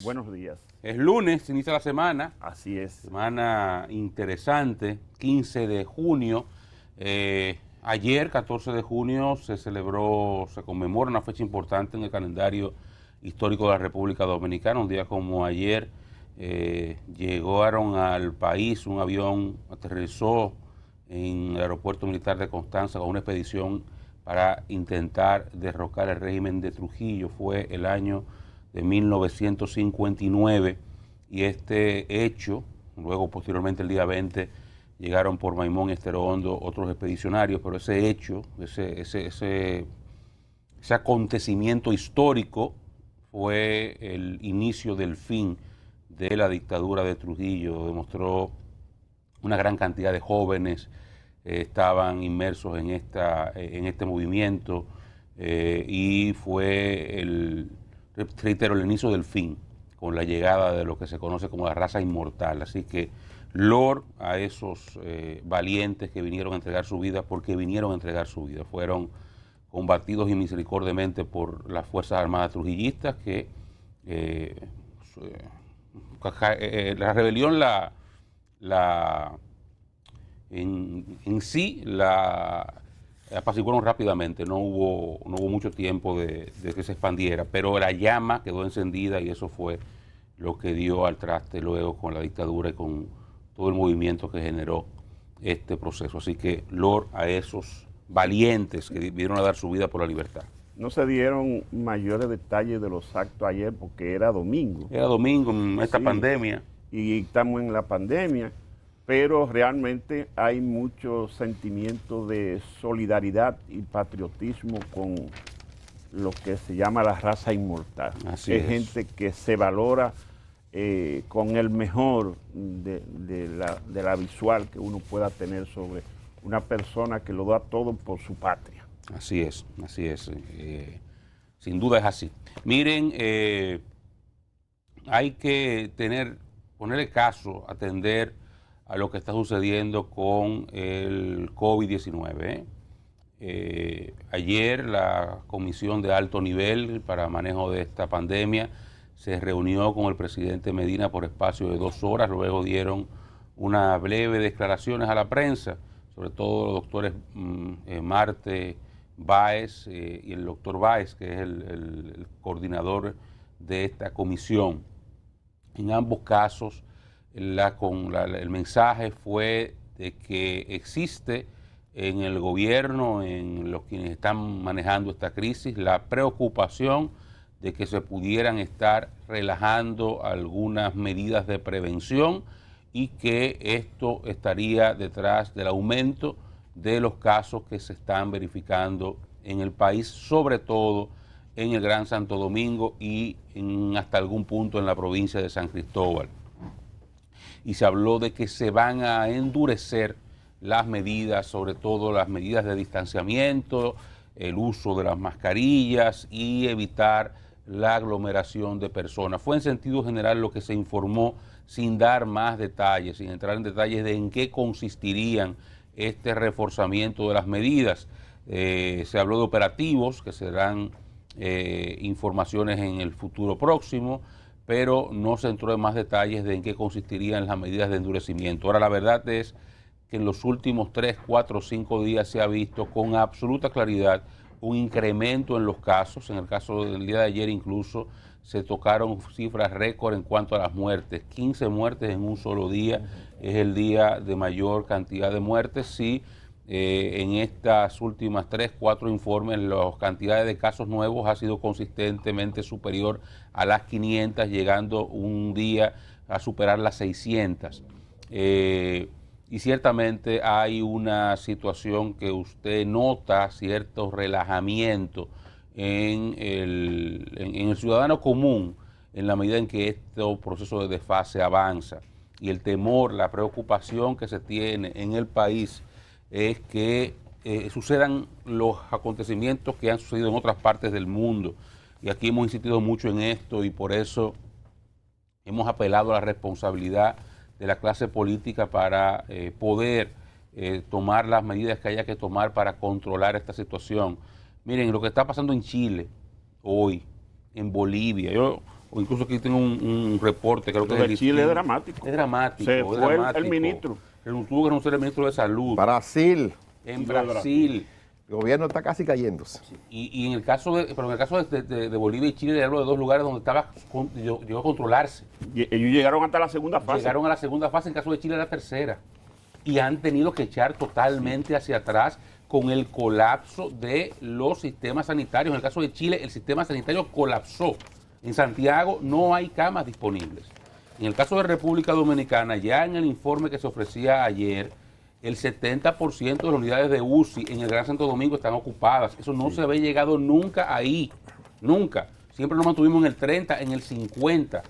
Buenos días. Es lunes, se inicia la semana. Así es. Semana interesante, 15 de junio. Ayer, 14 de junio, se conmemora una fecha importante en el calendario histórico de la República Dominicana. Un día como ayer llegaron al país, un avión aterrizó en el aeropuerto militar de Constanza con una expedición para intentar derrocar el régimen de Trujillo. Fue el año de 1959 y este hecho, luego posteriormente el día 20 llegaron por Maimón y Estero Hondo otros expedicionarios, pero ese hecho, ese acontecimiento histórico fue el inicio del fin de la dictadura de Trujillo. Demostró una gran cantidad de jóvenes estaban inmersos en este movimiento y fue reitero, el inicio del fin, con la llegada de lo que se conoce como la raza inmortal. Así que lor a esos valientes que vinieron a entregar su vida, porque vinieron a entregar su vida. Fueron combatidos inmisericordiamente por las Fuerzas Armadas trujillistas que la rebelión en sí la apaciguaron rápidamente, no hubo mucho tiempo de que se expandiera, pero la llama quedó encendida y eso fue lo que dio al traste luego con la dictadura y con todo el movimiento que generó este proceso. Así que lor a esos valientes que vinieron a dar su vida por la libertad. No se dieron mayores detalles de los actos ayer porque era domingo. Era domingo en esta pandemia. Y estamos en la pandemia, pero realmente hay mucho sentimiento de solidaridad y patriotismo con lo que se llama la raza inmortal. Así es. Gente que se valora con el mejor de la visual que uno pueda tener sobre una persona que lo da todo por su patria. Así es, así es. Sin duda es así. Miren, hay que ponerle caso, atender a lo que está sucediendo con el COVID-19. Ayer la Comisión de Alto Nivel para Manejo de esta pandemia se reunió con el presidente Medina por espacio de 2 horas, luego dieron una breve declaraciones a la prensa, sobre todo los doctores Marte Báez y el doctor Báez, que es el coordinador de esta comisión. En ambos casos, el mensaje fue de que existe en el gobierno, en los quienes están manejando esta crisis, la preocupación de que se pudieran estar relajando algunas medidas de prevención y que esto estaría detrás del aumento de los casos que se están verificando en el país, sobre todo en el Gran Santo Domingo y hasta algún punto en la provincia de San Cristóbal. Y se habló de que se van a endurecer las medidas, sobre todo las medidas de distanciamiento, el uso de las mascarillas y evitar la aglomeración de personas. Fue en sentido general lo que se informó, sin dar más detalles, sin entrar en detalles de en qué consistirían este reforzamiento de las medidas. Se habló de operativos que serán informaciones en el futuro próximo, pero no se entró en más detalles de en qué consistirían las medidas de endurecimiento. Ahora, la verdad es que en los últimos 3, 4, 5 días se ha visto con absoluta claridad un incremento en los casos. En el caso del día de ayer incluso se tocaron cifras récord en cuanto a las muertes. 15 muertes en un solo día, es el día de mayor cantidad de muertes. Sí, en estas últimas 3, 4 informes, las cantidades de casos nuevos ha sido consistentemente superior a las 500, llegando un día a superar las 600. Y ciertamente hay una situación que usted nota, cierto relajamiento en el ciudadano común, en la medida en que este proceso de desfase avanza. Y el temor, la preocupación que se tiene en el país es que sucedan los acontecimientos que han sucedido en otras partes del mundo. Y aquí hemos insistido mucho en esto y por eso hemos apelado a la responsabilidad de la clase política para poder tomar las medidas que haya que tomar para controlar esta situación. Miren, lo que está pasando en Chile hoy, en Bolivia, yo o incluso aquí tengo un reporte, creo que Lo es de Chile es dramático. Es dramático. Se es fue dramático. el ministro. Tuvo que renunciar el ministro de Salud. Brasil. En Brasil. El gobierno está casi cayéndose. Y en el caso pero en el caso de Bolivia y Chile, le hablo de dos lugares donde llegó a controlarse. Y ellos llegaron hasta la segunda fase. Llegaron a la segunda fase, en caso de Chile la tercera. Y han tenido que echar totalmente hacia atrás con el colapso de los sistemas sanitarios. En el caso de Chile, el sistema sanitario colapsó. En Santiago no hay camas disponibles. En el caso de República Dominicana, ya en el informe que se ofrecía ayer, el 70% de las unidades de UCI en el Gran Santo Domingo están ocupadas. Eso no se había llegado nunca ahí, nunca. Siempre nos mantuvimos en el 30, en el 50.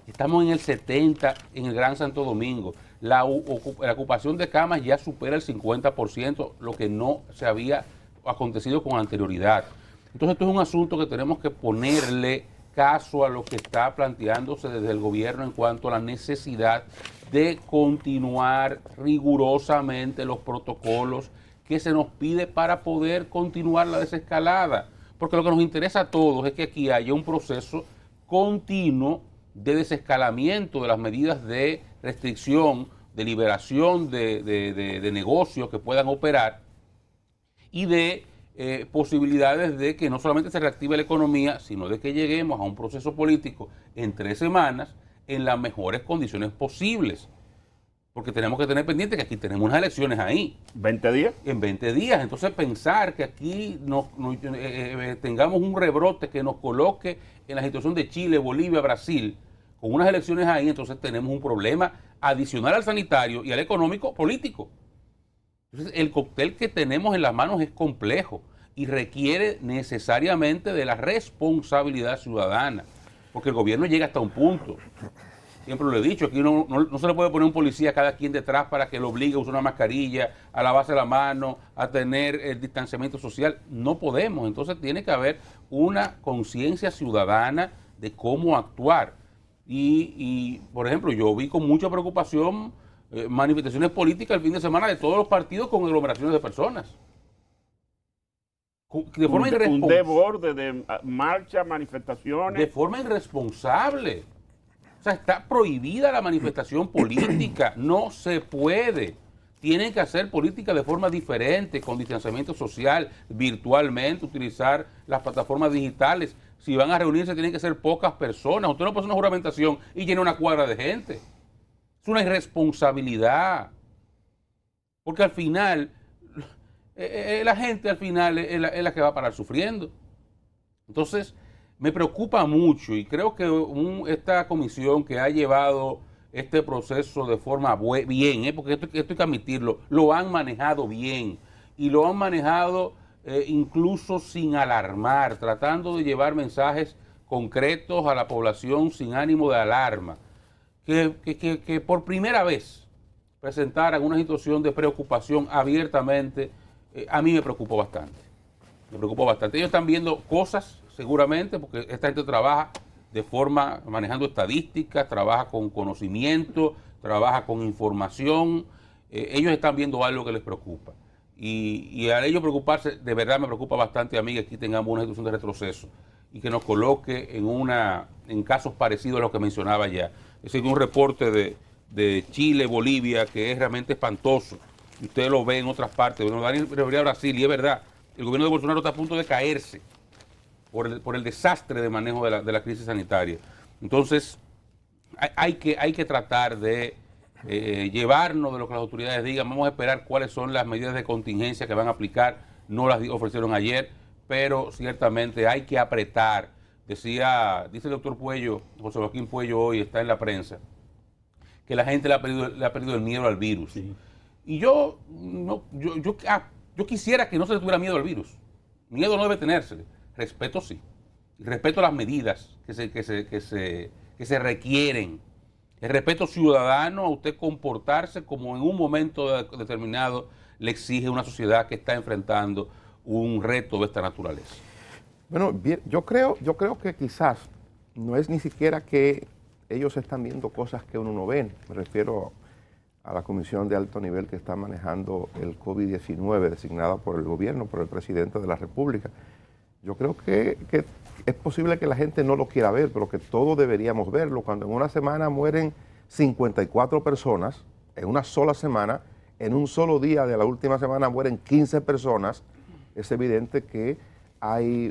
Estamos en el 70 en el Gran Santo Domingo. La ocupación de camas ya supera el 50%, lo que no se había acontecido con anterioridad. Entonces esto es un asunto que tenemos que ponerle caso a lo que está planteándose desde el gobierno en cuanto a la necesidad de continuar rigurosamente los protocolos que se nos pide para poder continuar la desescalada. Porque lo que nos interesa a todos es que aquí haya un proceso continuo de desescalamiento de las medidas de restricción, de liberación de negocios que puedan operar y de posibilidades de que no solamente se reactive la economía, sino de que lleguemos a un proceso político en 3 semanas en las mejores condiciones posibles. Porque tenemos que tener pendiente que aquí tenemos unas elecciones ahí. ¿20 días? En 20 días. Entonces pensar que aquí tengamos un rebrote que nos coloque en la situación de Chile, Bolivia, Brasil, con unas elecciones ahí, entonces tenemos un problema adicional al sanitario y al económico político. Entonces el cóctel que tenemos en las manos es complejo y requiere necesariamente de la responsabilidad ciudadana, porque el gobierno llega hasta un punto. Siempre lo he dicho, aquí no se le puede poner un policía a cada quien detrás para que lo obligue a usar una mascarilla, a lavarse la mano, a tener el distanciamiento social. No podemos. Entonces tiene que haber una conciencia ciudadana de cómo actuar. Y, por ejemplo, yo vi con mucha preocupación manifestaciones políticas el fin de semana de todos los partidos con aglomeraciones de personas. De forma un desborde de marchas, manifestaciones. De forma irresponsable. O sea, está prohibida la manifestación política, no se puede. Tienen que hacer política de forma diferente, con distanciamiento social, virtualmente, utilizar las plataformas digitales. Si van a reunirse tienen que ser pocas personas. Usted no puede hacer una juramentación y llena una cuadra de gente. Es una irresponsabilidad. Porque al final, la gente al final es la que va a parar sufriendo. Entonces, me preocupa mucho y creo que esta comisión que ha llevado este proceso de forma bien, porque esto hay que admitirlo, lo han manejado bien y lo han manejado incluso sin alarmar, tratando de llevar mensajes concretos a la población sin ánimo de alarma, que por primera vez presentaran una situación de preocupación abiertamente, a mí me preocupó bastante. Me preocupó bastante. Ellos están viendo cosas seguramente, porque esta gente trabaja de forma, manejando estadísticas, trabaja con conocimiento, trabaja con información. Ellos están viendo algo que les preocupa. Y al ellos preocuparse, de verdad me preocupa bastante a mí que aquí tengamos una situación de retroceso y que nos coloque en casos parecidos a los que mencionaba ya. Es decir, un reporte de Chile, Bolivia, que es realmente espantoso. Usted lo ve en otras partes. Bueno, Daniel refería a Brasil y es verdad, el gobierno de Bolsonaro está a punto de caerse por el desastre de manejo de la crisis sanitaria. Entonces, hay que tratar de llevarnos de lo que las autoridades digan. Vamos a esperar cuáles son las medidas de contingencia que van a aplicar. No las ofrecieron ayer, pero ciertamente hay que apretar. Dice el doctor Puello, José Joaquín Puello hoy, está en la prensa, que la gente le ha perdido el miedo al virus. Sí. Y yo quisiera que no se le tuviera miedo al virus. Miedo no debe tenérsele. Respeto sí. Respeto a las medidas que se requieren. El respeto ciudadano a usted comportarse como en un momento determinado le exige una sociedad que está enfrentando un reto de esta naturaleza. Bueno, bien, yo creo que quizás no es ni siquiera que ellos están viendo cosas que uno no ve. Me refiero a la comisión de alto nivel que está manejando el COVID-19, designada por el gobierno, por el presidente de la República. Yo creo que es posible que la gente no lo quiera ver, pero que todos deberíamos verlo. Cuando en una semana mueren 54 personas, en una sola semana, en un solo día de la última semana mueren 15 personas, es evidente que hay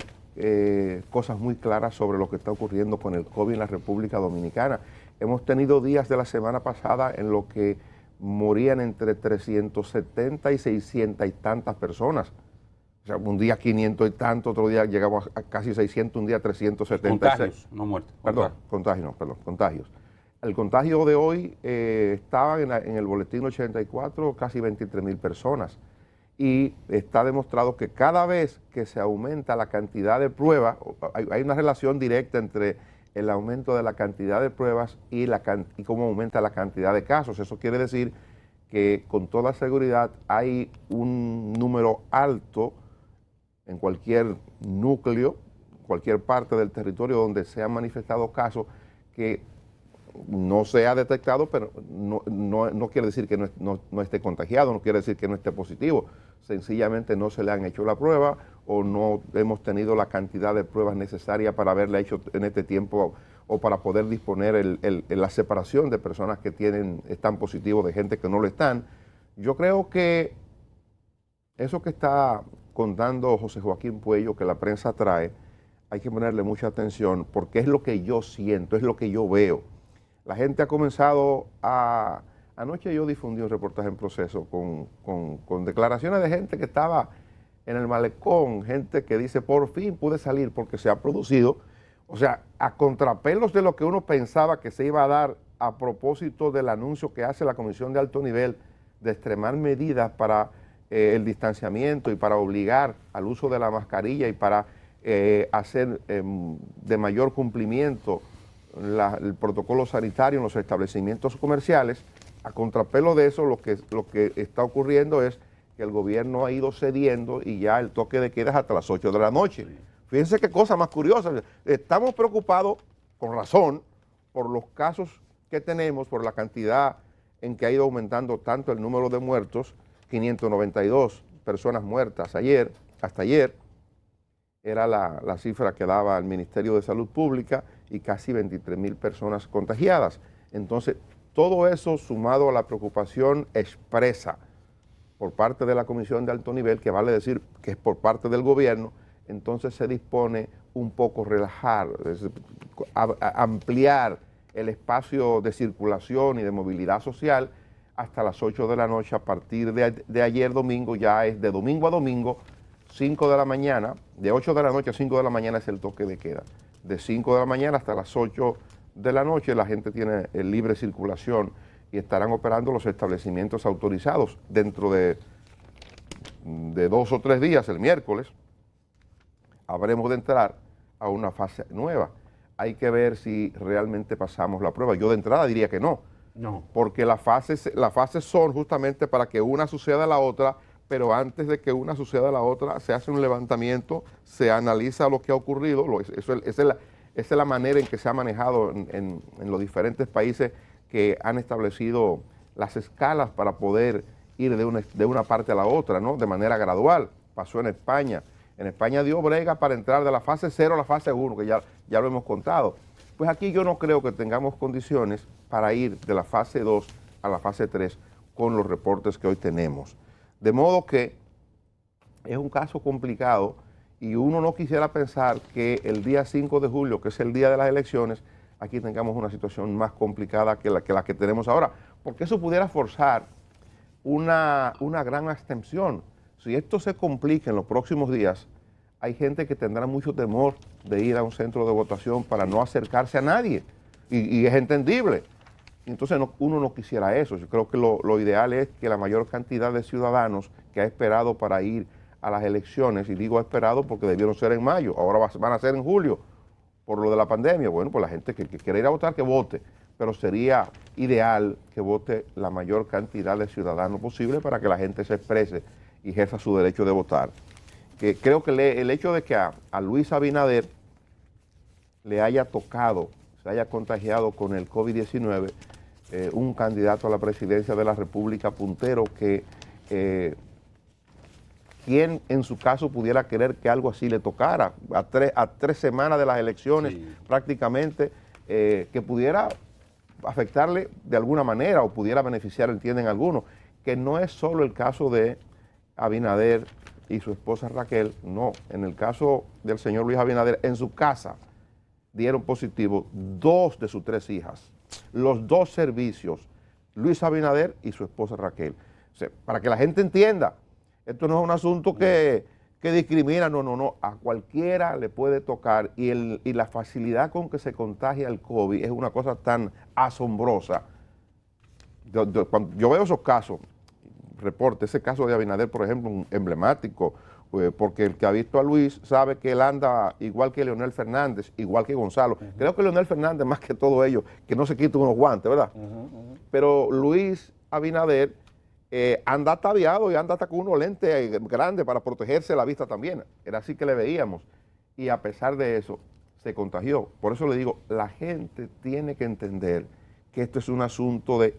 cosas muy claras sobre lo que está ocurriendo con el COVID en la República Dominicana. Hemos tenido días de la semana pasada en los que morían entre 370 y 600 y tantas personas. O sea, un día 500 y tanto, otro día llegamos a casi 600, un día 376. Contagios, no muertes. Perdón, contagios. El contagio de hoy estaba en el boletín 84 casi 23,000 personas. Y está demostrado que cada vez que se aumenta la cantidad de pruebas, hay una relación directa entre el aumento de la cantidad de pruebas y cómo aumenta la cantidad de casos. Eso quiere decir que con toda seguridad hay un número alto en cualquier núcleo, cualquier parte del territorio donde se han manifestado casos que no se ha detectado, pero no quiere decir que no esté contagiado, no quiere decir que no esté positivo. Sencillamente no se le han hecho la prueba o no hemos tenido la cantidad de pruebas necesarias para haberla hecho en este tiempo o para poder disponer la separación de personas que están positivos de gente que no lo están. Yo creo que eso que está contando José Joaquín Puello, que la prensa trae, hay que ponerle mucha atención porque es lo que yo siento, es lo que yo veo. La gente ha comenzado a... Anoche yo difundí un reportaje en Proceso con declaraciones de gente que estaba en el malecón, gente que dice, por fin pude salir porque se ha producido, o sea, a contrapelos de lo que uno pensaba que se iba a dar a propósito del anuncio que hace la Comisión de Alto Nivel de extremar medidas para el distanciamiento y para obligar al uso de la mascarilla y para hacer de mayor cumplimiento el protocolo sanitario en los establecimientos comerciales. A contrapelo de eso, lo que está ocurriendo es que el gobierno ha ido cediendo y ya el toque de queda es hasta las 8 de la noche. Fíjense qué cosa más curiosa. Estamos preocupados, con razón, por los casos que tenemos, por la cantidad en que ha ido aumentando tanto el número de muertos, 592 personas muertas hasta ayer, era la cifra que daba el Ministerio de Salud Pública y casi 23,000 personas contagiadas. Entonces, todo eso sumado a la preocupación expresa por parte de la Comisión de Alto Nivel, que vale decir que es por parte del gobierno, entonces se dispone un poco relajar, ampliar el espacio de circulación y de movilidad social hasta las 8 de la noche. A partir de ayer domingo, ya es de domingo a domingo, 5 de la mañana, de 8 de la noche a 5 de la mañana es el toque de queda. De 5 de la mañana hasta las 8 de la noche la gente tiene libre circulación y estarán operando los establecimientos autorizados. Dentro de 2 o 3 días, el miércoles, habremos de entrar a una fase nueva. Hay que ver si realmente pasamos la prueba. Yo de entrada diría que no. No. Porque las fases son justamente para que una suceda a la otra, pero antes de que una suceda a la otra se hace un levantamiento, se analiza lo que ha ocurrido. Esa es la manera en que se ha manejado en los diferentes países que han establecido las escalas para poder ir de una parte a la otra, ¿no? De manera gradual. Pasó en España. En España dio brega para entrar de la fase 0 a la fase 1, que ya lo hemos contado. Pues aquí yo no creo que tengamos condiciones para ir de la fase 2 a la fase 3 con los reportes que hoy tenemos. De modo que es un caso complicado y uno no quisiera pensar que el día 5 de julio, que es el día de las elecciones, aquí tengamos una situación más complicada que la que tenemos ahora, porque eso pudiera forzar una gran abstención. Si esto se complica en los próximos días, hay gente que tendrá mucho temor de ir a un centro de votación para no acercarse a nadie, y es entendible. Entonces uno no quisiera eso. Yo creo que lo ideal es que la mayor cantidad de ciudadanos que ha esperado para ir a las elecciones, y digo esperado porque debieron ser en mayo, ahora van a ser en julio por lo de la pandemia, bueno, pues la gente que quiera ir a votar que vote, pero sería ideal que vote la mayor cantidad de ciudadanos posible para que la gente se exprese y ejerza su derecho de votar. Que creo que el hecho de que a Luis Abinader le haya tocado, se haya contagiado con el COVID-19, un candidato a la presidencia de la República puntero que ¿quién en su caso pudiera querer que algo así le tocara? A tres semanas de las elecciones prácticamente, que pudiera afectarle de alguna manera o pudiera beneficiar, entienden algunos, que no es solo el caso de Abinader y su esposa Raquel, no, en el caso del señor Luis Abinader, en su casa dieron positivo 2 de sus 3 hijas, los 2 servicios, Luis Abinader y su esposa Raquel. O sea, para que la gente entienda, esto no es un asunto que discrimina, no, a cualquiera le puede tocar y la facilidad con que se contagia el COVID es una cosa tan asombrosa. Cuando yo veo esos casos, reporte, ese caso de Abinader, por ejemplo, un emblemático, porque el que ha visto a Luis sabe que él anda igual que Leonel Fernández, igual que Gonzalo. Creo que Leonel Fernández, más que todo ellos, que no se quita unos guantes, ¿verdad? Pero Luis Abinader anda ataviado y anda hasta con unos lentes grandes para protegerse la vista también. Era así que le veíamos. Y a pesar de eso, se contagió. Por eso le digo, la gente tiene que entender que esto es un asunto de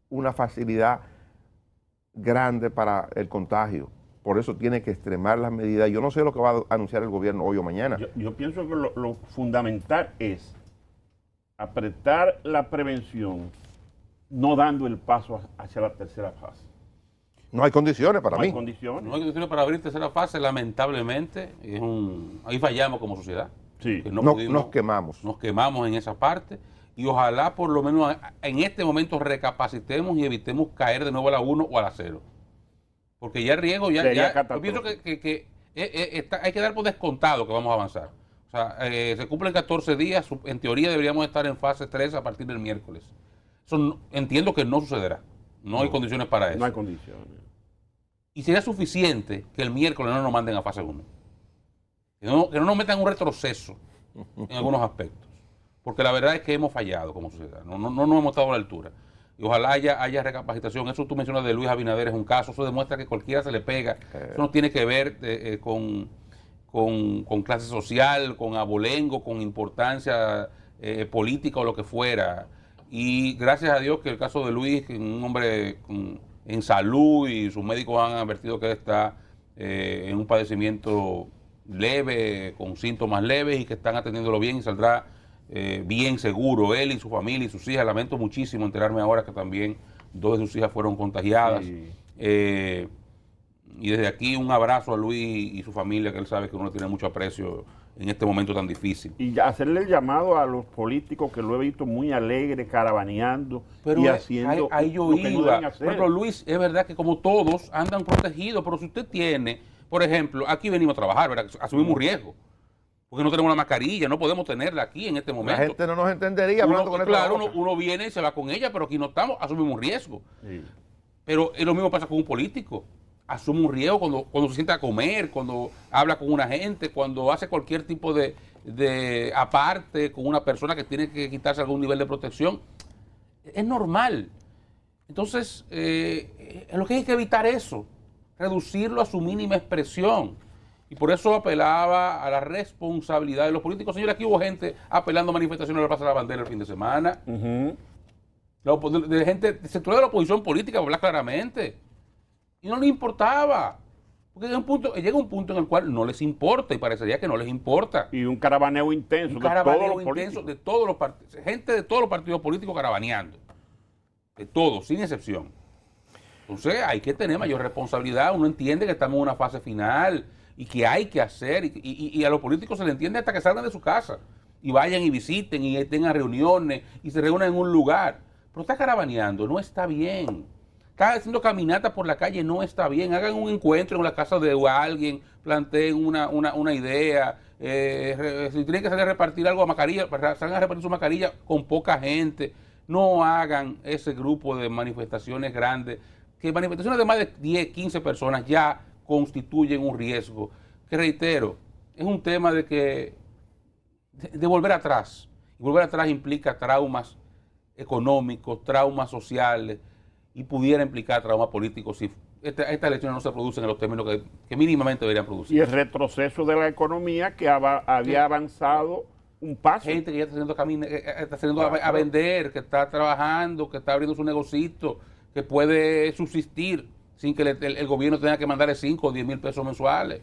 una facilidad grande para el contagio. Por eso tiene que extremar las medidas. Yo no sé lo que va a anunciar el gobierno hoy o mañana. Yo pienso que lo fundamental es apretar la prevención, no dando el paso hacia la tercera fase. No hay condiciones para mí. No hay condiciones. No hay condiciones para abrir tercera fase, lamentablemente. Ahí fallamos como sociedad. Sí. Que Nos quemamos. Nos quemamos en esa parte. Y ojalá por lo menos en este momento recapacitemos y evitemos caer de nuevo a la 1 o a la 0. Porque ya el riesgo, yo pienso que hay que dar por descontado que vamos a avanzar. O sea, se cumplen 14 días, en teoría deberíamos estar en fase 3 a partir del miércoles. Eso entiendo que no sucederá. No hay condiciones para eso. No hay condiciones. Y sería suficiente que el miércoles no nos manden a fase 1. Que no nos metan un retroceso en algunos aspectos. Porque la verdad es que hemos fallado como sociedad, no nos hemos estado a la altura. Y ojalá haya recapacitación. Eso tú mencionas de Luis Abinader es un caso, eso demuestra que cualquiera se le pega. Eso no tiene que ver con clase social, con abolengo, con importancia política o lo que fuera. Y gracias a Dios que el caso de Luis, un hombre en salud y sus médicos han advertido que él está en un padecimiento leve, con síntomas leves y que están atendiéndolo bien y saldrá bien seguro, él y su familia y sus hijas. Lamento muchísimo enterarme ahora que también 2 de sus hijas fueron contagiadas. Sí. Y desde aquí un abrazo a Luis y su familia, que él sabe que uno tiene mucho aprecio en este momento tan difícil. Y hacerle el llamado a los políticos, que lo he visto muy alegre, caravaneando y haciendo ahí yo lo que no deben hacer. Por ejemplo, Luis, es verdad que como todos andan protegidos, pero si usted tiene, por ejemplo, aquí venimos a trabajar, ¿verdad? Asumimos un riesgo. Porque no tenemos la mascarilla, no podemos tenerla aquí en este momento. La gente no nos entendería hablando con claro, uno viene y se va con ella, pero aquí no estamos, asumimos un riesgo. Sí. Pero lo mismo pasa con un político. Asume un riesgo cuando se sienta a comer, cuando habla con una gente, cuando hace cualquier tipo de aparte con una persona que tiene que quitarse algún nivel de protección. Es normal. Entonces, lo que hay que evitar eso, reducirlo a su mínima expresión. Y por eso apelaba a la responsabilidad de los políticos. Señores, aquí hubo gente apelando a manifestaciones de la Plaza de la Bandera el fin de semana. De gente, de sectores de la oposición política, para hablar claramente. Y no les importaba. Porque llega un punto en el cual no les importa y parecería que no les importa. Y un caravaneo intenso de todos los partidos. Gente de todos los partidos políticos caravaneando. De todos, sin excepción. Entonces hay que tener mayor responsabilidad. Uno entiende que estamos en una fase final y que hay que hacer, y a los políticos se les entiende hasta que salgan de su casa y vayan y visiten y tengan reuniones y se reúnan en un lugar. Pero está caravaneando, no está bien. Está haciendo caminatas por la calle, no está bien. Hagan un encuentro en la casa de alguien, planteen una idea. Si tienen que salir a repartir algo a mascarilla, salgan a repartir su mascarilla con poca gente. No hagan ese grupo de manifestaciones grandes, que manifestaciones de más de 10, 15 personas ya constituyen un riesgo, que reitero, es un tema de volver atrás. Y volver atrás implica traumas económicos, traumas sociales, y pudiera implicar traumas políticos si estas elecciones no se producen en los términos que mínimamente deberían producir. Y el retroceso de la economía que había avanzado un paso. Gente que ya está saliendo a vender, que está trabajando, que está abriendo su negocito, que puede subsistir sin que el gobierno tenga que mandarle 5 o 10 mil pesos mensuales.